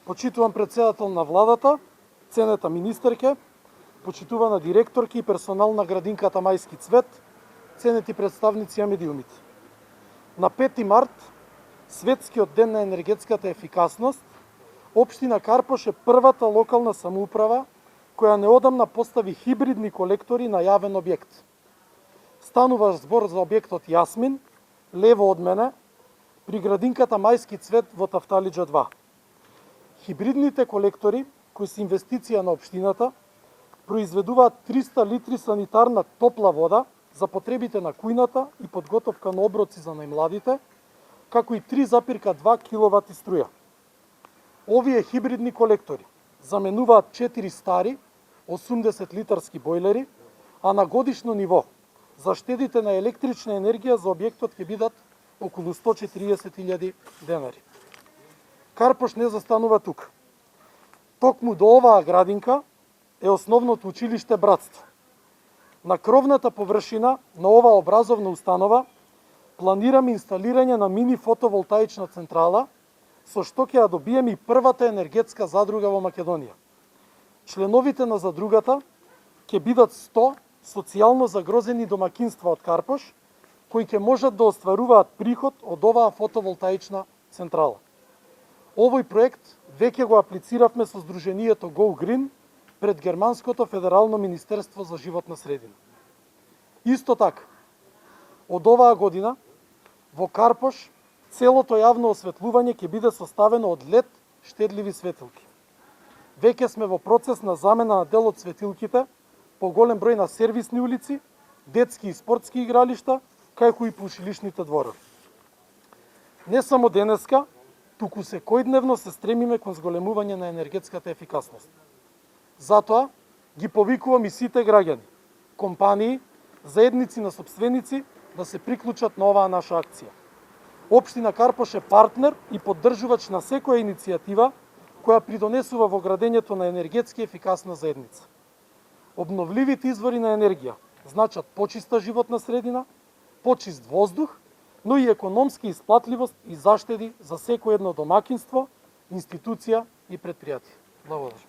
Почитуван председател на владата, ценета министерке, почитувана директорки и персонал на градинката Мајски цвет, ценети представници на медиумите. На 5 март, Светскиот ден на енергетската ефикасност, општина Карпош е првата локална самоуправа која неодамна постави хибридни колектори на јавен објект. Станува збор за објектот Јасмин, лево од мене, при градинката Мајски цвет во Тафталиџа 2. Хибридните колектори, кои се инвестиција на општината, произведуваат 300 литри санитарна топла вода за потребите на кујната и подготовка на оброци за најмладите, како и 3,2 киловати струја. Овие хибридни колектори заменуваат 4 стари 80 литарски бойлери, а на годишно ниво заштедите на електрична енергија за објектот ќе бидат околу 140.000 денари. Карпош не застанува тук. Токму до оваа градинка е основното училиште Братство. На кровната површина на оваа образовна установа планираме инсталирање на мини фотоволтаична централа, со што ќе ја добиеме и првата енергетска задруга во Македонија. Членовите на задругата ќе бидат 100 социјално загрозени домакинства од Карпош, кои ќе можат да остваруваат приход од оваа фотоволтаична централа. Овој проект веќе го аплициравме со Сдруженијето Go Green пред Германското федерално министерство за животна средина. Исто така, од оваа година во Карпош целото јавно осветлување ќе биде составено од LED штедливи светилки. Веќе сме во процес на замена на дел од светилките по голем број на сервисни улици, детски и спортски игралишта, како и по училишните дворови. Не само денеска, туку секојдневно се стремиме кон зголемување на енергетската ефикасност. Затоа ги повикувам и сите граѓани, компании, заедници на сопственици да се приклучат на оваа наша акција. Општина Карпош е партнер и поддржувач на секоја иницијатива која придонесува во градењето на енергетски ефикасна заедница. Обновливите извори на енергија значат почиста животна средина, почист воздух, но и економски исплатливост и заштеди за секој едно домакинство, институција и предпријатие. Благодарам.